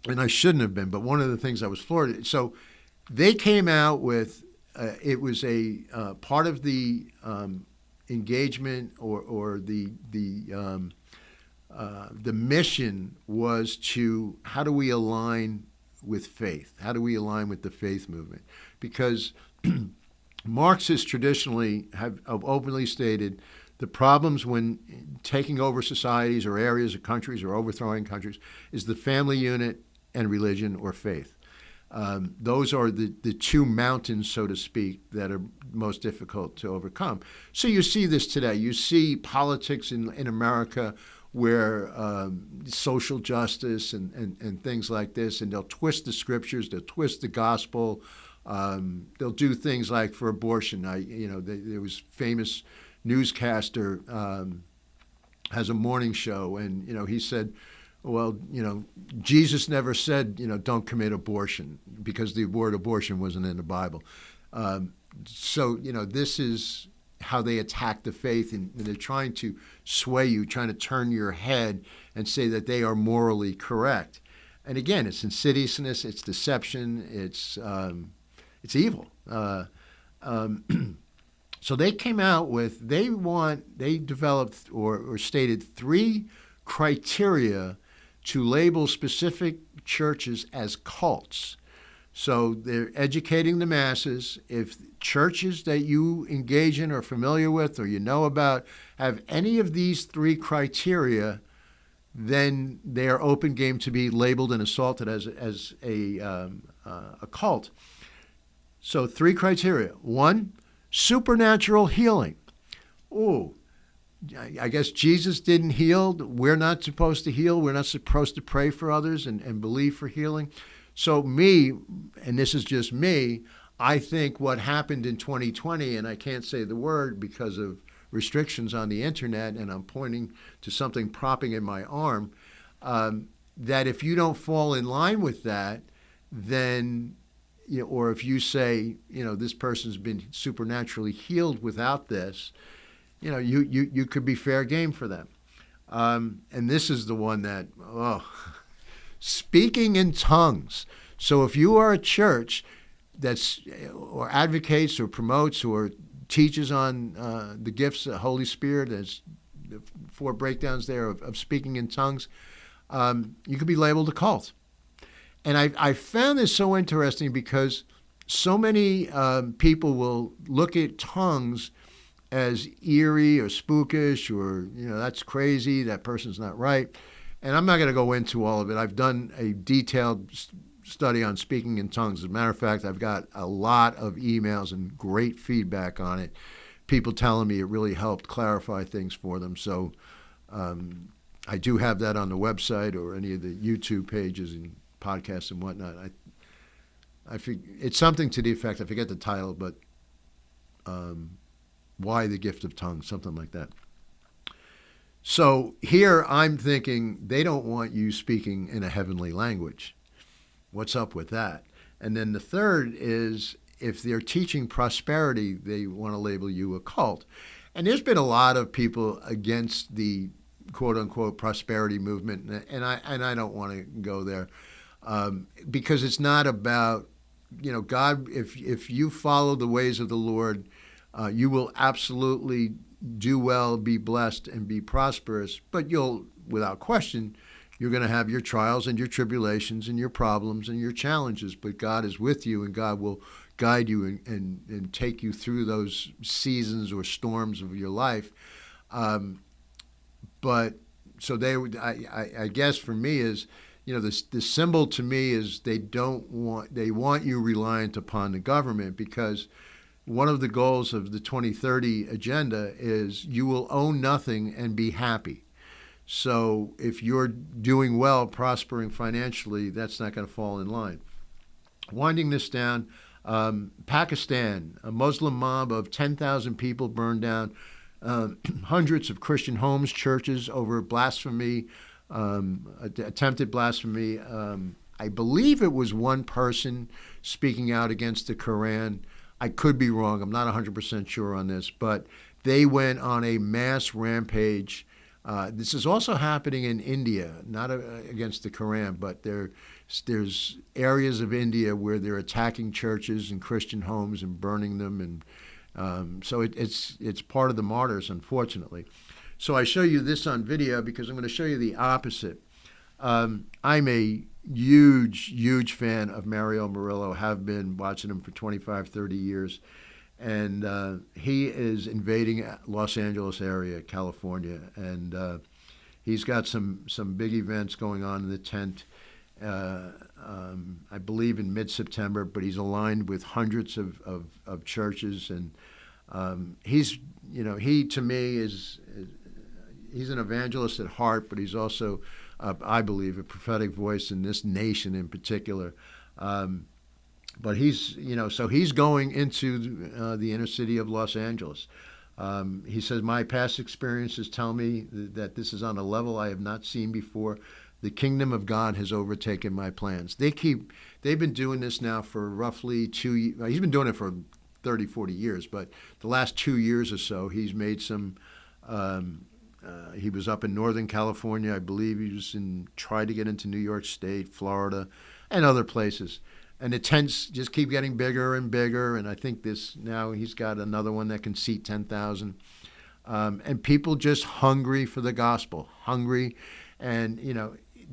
and I shouldn't have been, but one of the things I was floored. So they came out with, it was a part of the engagement or the mission was to, how do we align with faith? How do we align with the faith movement? Because Marxists traditionally have openly stated the problems when taking over societies or areas of countries or overthrowing countries is the family unit and religion or faith. Those are the two mountains, so to speak, that are most difficult to overcome. So you see this today. You see politics in America where social justice and things like this, and they'll twist the scriptures, they'll twist the gospel, they'll do things like for abortion. There was famous newscaster has a morning show, and he said, well, Jesus never said, don't commit abortion, because the word abortion wasn't in the Bible. So this is how they attack the faith, and they're trying to sway you, trying to turn your head and say that they are morally correct. And again, it's insidiousness, it's deception, it's evil. So they came out with, they developed or stated 3 criteria to label specific churches as cults. So they're educating the masses. If churches that you engage in or are familiar with or you know about have any of these 3 criteria, then they are open game to be labeled and assaulted as a cult. So 3 criteria. 1, supernatural healing. Oh, I guess Jesus didn't heal. We're not supposed to heal. We're not supposed to pray for others and believe for healing. So me, and this is just me, I think what happened in 2020, and I can't say the word because of restrictions on the internet, and I'm pointing to something propping in my arm, that if you don't fall in line with that, then, or if you say, this person's been supernaturally healed without this, you could be fair game for them. And this is the one that, speaking in tongues. So if you are a church that's or advocates or promotes or teaches on the gifts of the Holy Spirit, as the 4 breakdowns there of speaking in tongues, you could be labeled a cult. And I found this so interesting because so many people will look at tongues as eerie or spookish or, that's crazy, that person's not right. And I'm not going to go into all of it. I've done a detailed study on speaking in tongues. As a matter of fact, I've got a lot of emails and great feedback on it. People telling me it really helped clarify things for them. So I do have that on the website or any of the YouTube pages and podcasts and whatnot. I it's something to the effect, I forget the title, but Why the Gift of Tongues, something like that. So here I'm thinking they don't want you speaking in a heavenly language. What's up with that? And then the third is if they're teaching prosperity, they want to label you a cult. And there's been a lot of people against the quote unquote prosperity movement, and I don't want to go there because it's not about, God. If you follow the ways of the Lord, you will absolutely do well, be blessed, and be prosperous. But you'll, without question, you're going to have your trials and your tribulations and your problems and your challenges. But God is with you, and God will guide you and take you through those seasons or storms of your life. But so I guess for me is, the symbol to me is they want you reliant upon the government, because one of the goals of the 2030 agenda is you will own nothing and be happy. So if you're doing well, prospering financially, that's not going to fall in line. Winding this down, Pakistan, a Muslim mob of 10,000 people burned down hundreds of Christian homes, churches over blasphemy, attempted blasphemy. I believe it was one person speaking out against the Quran. I could be wrong. I'm not 100% sure on this, but they went on a mass rampage. This is also happening in India, not against the Quran, but there's areas of India where they're attacking churches and Christian homes and burning them, and so it's part of the martyrs, unfortunately. So I show you this on video because I'm going to show you the opposite. I'm a huge fan of Mario Murillo, have been watching him for 25, 30 years. And he is invading Los Angeles area, California. And he's got some big events going on in the tent, I believe in mid-September, but he's aligned with hundreds of churches. And he to me is he's an evangelist at heart, but he's also, I believe, a prophetic voice in this nation in particular. But he's, so he's going into the inner city of Los Angeles. He says, my past experiences tell me that this is on a level I have not seen before. The kingdom of God has overtaken my plans. They've been doing this now for roughly 2 years. He's been doing it for 30, 40 years, but the last 2 years or so, he's made some, he was up in Northern California. I believe he was tried to get into New York State, Florida, and other places. And the tents just keep getting bigger and bigger. And I think now he's got another one that can seat 10,000. And people just hungry for the gospel, hungry. And,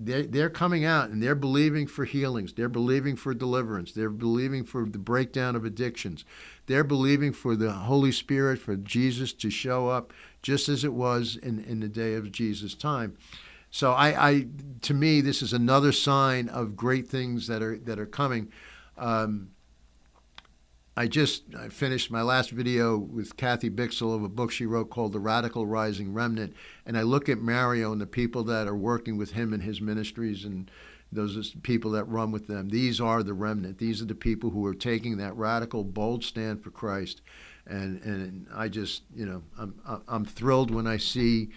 they're coming out and they're believing for healings. They're believing for deliverance. They're believing for the breakdown of addictions. They're believing for the Holy Spirit, for Jesus to show up just as it was in the day of Jesus' time. So to me, this is another sign of great things that are coming. I finished my last video with Kathy Bixel of a book she wrote called The Radical Rising Remnant, and I look at Mario and the people that are working with him and his ministries, and those people that run with them. These are the remnant. These are the people who are taking that radical, bold stand for Christ, and I just, I'm thrilled when I see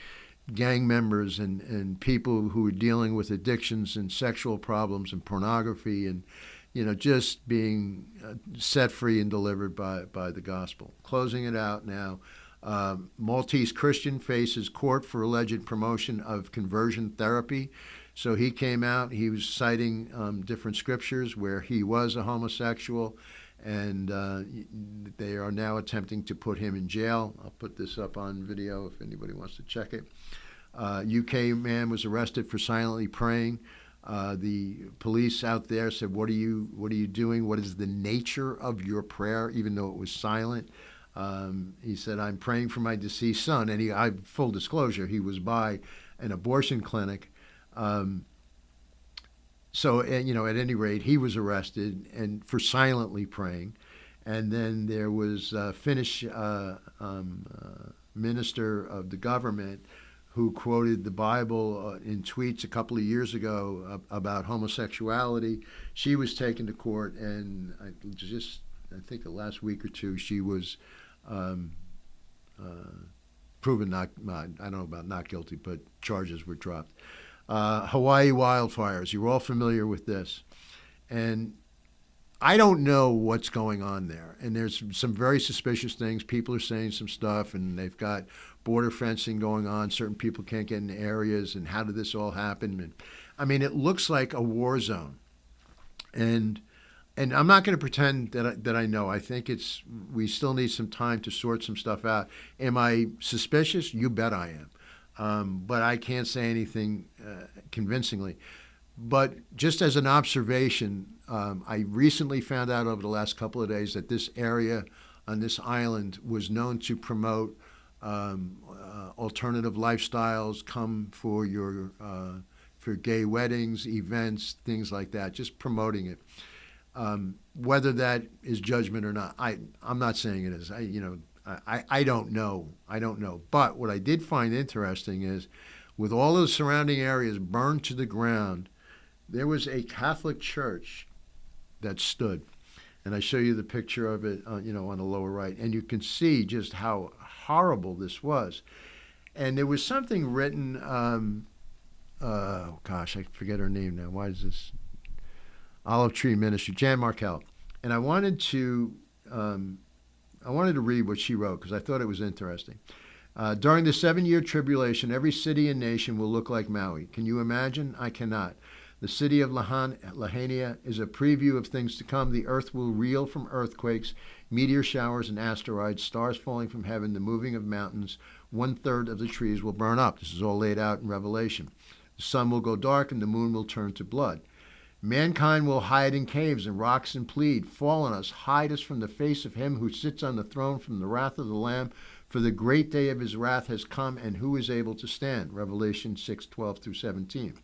gang members and people who are dealing with addictions and sexual problems and pornography and, just being set free and delivered by the gospel. Closing it out now, Maltese Christian faces court for alleged promotion of conversion therapy. So he came out, he was citing different scriptures where he was a homosexual, and they are now attempting to put him in jail. I'll put this up on video if anybody wants to check it. UK man was arrested for silently praying. The police out there said, "What are you doing? What is the nature of your prayer?" Even though it was silent, he said, "I'm praying for my deceased son." And full disclosure, he was by an abortion clinic. So at any rate, he was arrested and for silently praying. And then there was a Finnish minister of the government who quoted the Bible in tweets a couple of years ago about homosexuality. She was taken to court, and I think the last week or two, she was proven not, I don't know about not guilty, but charges were dropped. Hawaii wildfires, you're all familiar with this. And I don't know what's going on there. And there's some very suspicious things. People are saying some stuff, and they've got border fencing going on. Certain people can't get in areas, and how did this all happen? And I mean, it looks like a war zone. And I'm not going to pretend that I know. I think we still need some time to sort some stuff out. Am I suspicious? You bet I am. But I can't say anything convincingly. But just as an observation, I recently found out over the last couple of days that this area on this island was known to promote alternative lifestyles, come for for gay weddings, events, things like that, just promoting it. Whether that is judgment or not, I'm not saying it is. I don't know. I don't know. But what I did find interesting is, with all of the surrounding areas burned to the ground, there was a Catholic church that stood. And I show you the picture of it, on the lower right. And you can see just how horrible this was. And there was something written, I forget her name now. Why is this? Olive Tree Ministry, Jan Markell. And I wanted to read what she wrote because I thought it was interesting. During the 7-year tribulation, every city and nation will look like Maui. Can you imagine? I cannot. The city of Lahaina is a preview of things to come. The earth will reel from earthquakes, meteor showers and asteroids, stars falling from heaven, the moving of mountains. 1/3 of the trees will burn up. This is all laid out in Revelation. The sun will go dark and the moon will turn to blood. Mankind will hide in caves and rocks and plead, fall on us, hide us from the face of him who sits on the throne, from the wrath of the Lamb, for the great day of his wrath has come, and who is able to stand? Revelation 6:12-17.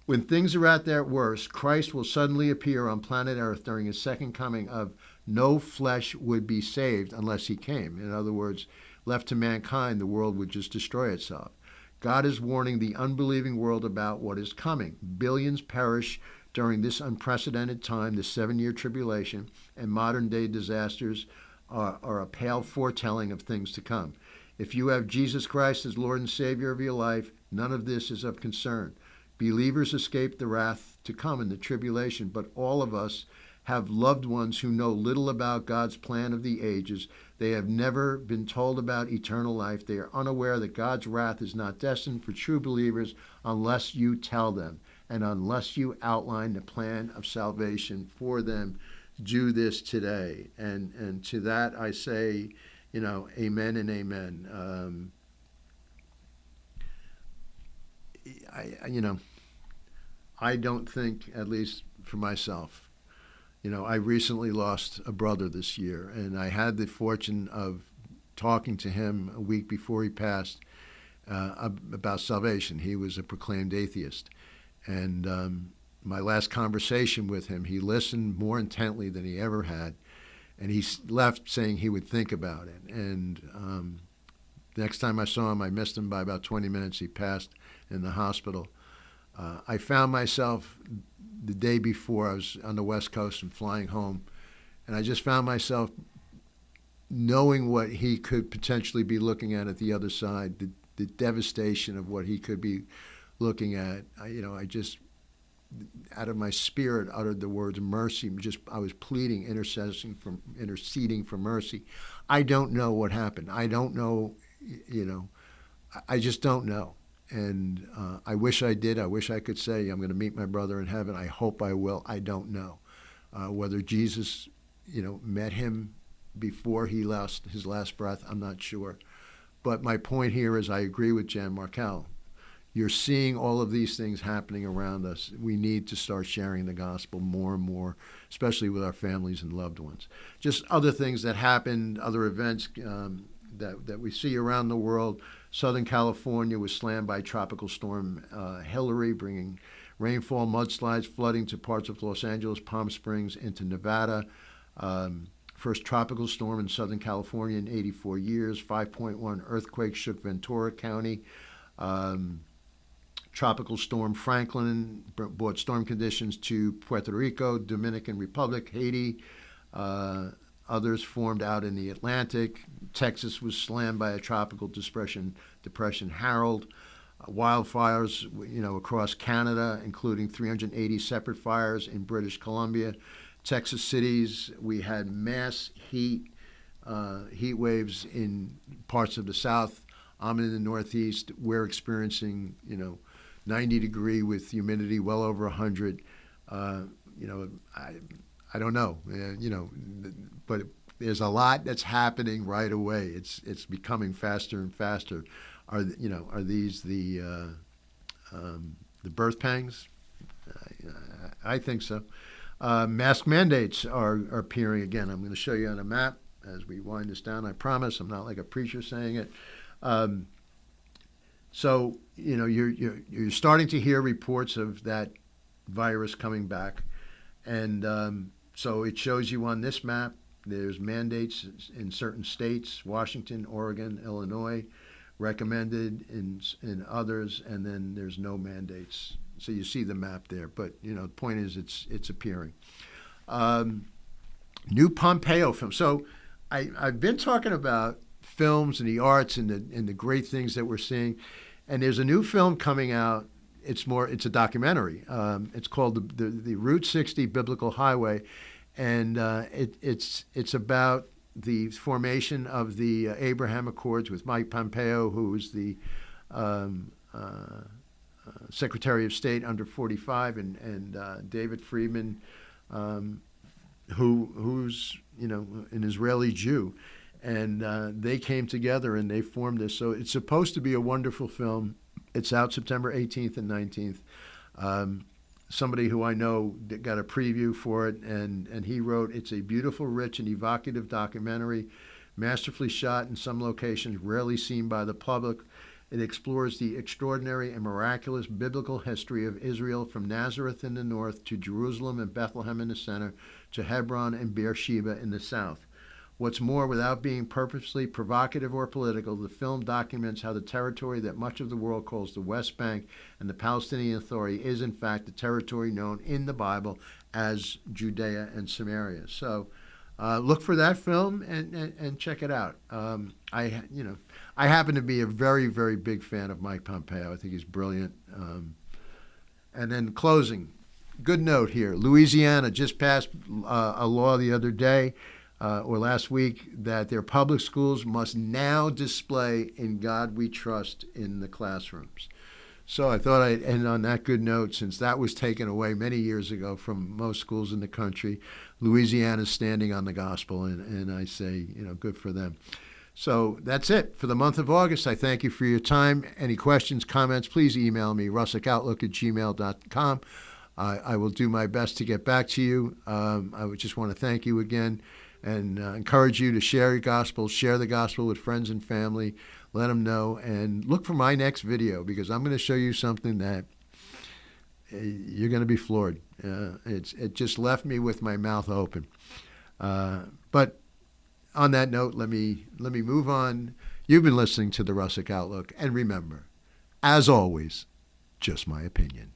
When things are at their worst, Christ will suddenly appear on planet Earth during his second coming of no flesh would be saved unless he came. In other words, left to mankind, the world would just destroy itself. God is warning the unbelieving world about what is coming. Billions perish during this unprecedented time, the 7-year tribulation, and modern-day disasters are a pale foretelling of things to come. If you have Jesus Christ as Lord and Savior of your life, none of this is of concern. Believers escape the wrath to come in the tribulation, but all of us have loved ones who know little about God's plan of the ages. They have never been told about eternal life. They are unaware that God's wrath is not destined for true believers unless you tell them and unless you outline the plan of salvation for them. Do this today. And to that I say, amen and amen. I don't think, at least for myself, I recently lost a brother this year, and I had the fortune of talking to him a week before he passed about salvation. He was a proclaimed atheist. And my last conversation with him, he listened more intently than he ever had, and he left saying he would think about it. And the next time I saw him, I missed him by about 20 minutes. He passed in the hospital. I found myself the day before, I was on the West Coast and flying home, and I just found myself knowing what he could potentially be looking at the other side, the devastation of what he could be looking at. I just, out of my spirit, uttered the words mercy. I was pleading, interceding for mercy. I don't know what happened. I don't know, I just don't know. And I wish I did. I wish I could say I'm going to meet my brother in heaven. I hope I will. I don't know. Whether Jesus, met him before he lost his last breath, I'm not sure. But my point here is I agree with Jan Markell. You're seeing all of these things happening around us. We need to start sharing the gospel more and more, especially with our families and loved ones. Just other things that happened, other events that we see around the world. Southern California was slammed by Tropical Storm Hillary, bringing rainfall, mudslides, flooding to parts of Los Angeles, Palm Springs, into Nevada. First tropical storm in Southern California in 84 years. 5.1 earthquake shook Ventura County. Tropical Storm Franklin brought storm conditions to Puerto Rico, Dominican Republic, Haiti. Others formed out in the Atlantic. Texas was slammed by a tropical depression Harold. Wildfires, across Canada, including 380 separate fires in British Columbia, Texas cities. We had mass heat waves in parts of the South. I'm in the Northeast. We're experiencing, 90-degree with humidity well over 100. I don't know, but there's a lot that's happening right away. It's becoming faster and faster. Are these the birth pangs? I think so. Mask mandates are appearing again. I'm going to show you on a map as we wind this down. I promise. I'm not like a preacher saying it. So you're starting to hear reports of that virus coming back, and so it shows you on this map. There's mandates in certain states: Washington, Oregon, Illinois. Recommended in others, and then there's no mandates. So you see the map there, but the point is it's appearing. New Pompeo film. So I've been talking about films and the arts and the great things that we're seeing, and there's a new film coming out. It's a documentary. It's called the Route 60 Biblical Highway, and it's about the formation of the Abraham Accords with Mike Pompeo, who was the Secretary of State under 45, and David Friedman, who's an Israeli Jew, and they came together and they formed this. So it's supposed to be a wonderful film. It's out September 18th and 19th. Somebody who I know that got a preview for it, and he wrote, "It's a beautiful, rich, and evocative documentary, masterfully shot in some locations rarely seen by the public. It explores the extraordinary and miraculous biblical history of Israel from Nazareth in the north to Jerusalem and Bethlehem in the center to Hebron and Beersheba in the south. What's more, without being purposely provocative or political, the film documents how the territory that much of the world calls the West Bank and the Palestinian Authority is in fact the territory known in the Bible as Judea and Samaria." So look for that film and check it out. I happen to be a very, very big fan of Mike Pompeo. I think he's brilliant. And then closing, good note here. Louisiana just passed a law the other day or last week that their public schools must now display "In God We Trust" in the classrooms. So I thought I'd end on that good note, since that was taken away many years ago from most schools in the country. Louisiana's standing on the gospel, and I say, good for them. So that's it for the month of August. I thank you for your time. Any questions, comments, please email me, russickoutlook@gmail.com. I will do my best to get back to you. I would just want to thank you again and encourage you to share your gospel, share the gospel with friends and family, let them know, and look for my next video, because I'm going to show you something that you're going to be floored. It just left me with my mouth open. But on that note, let me move on. You've been listening to the Russick Outlook, and remember, as always, just my opinion.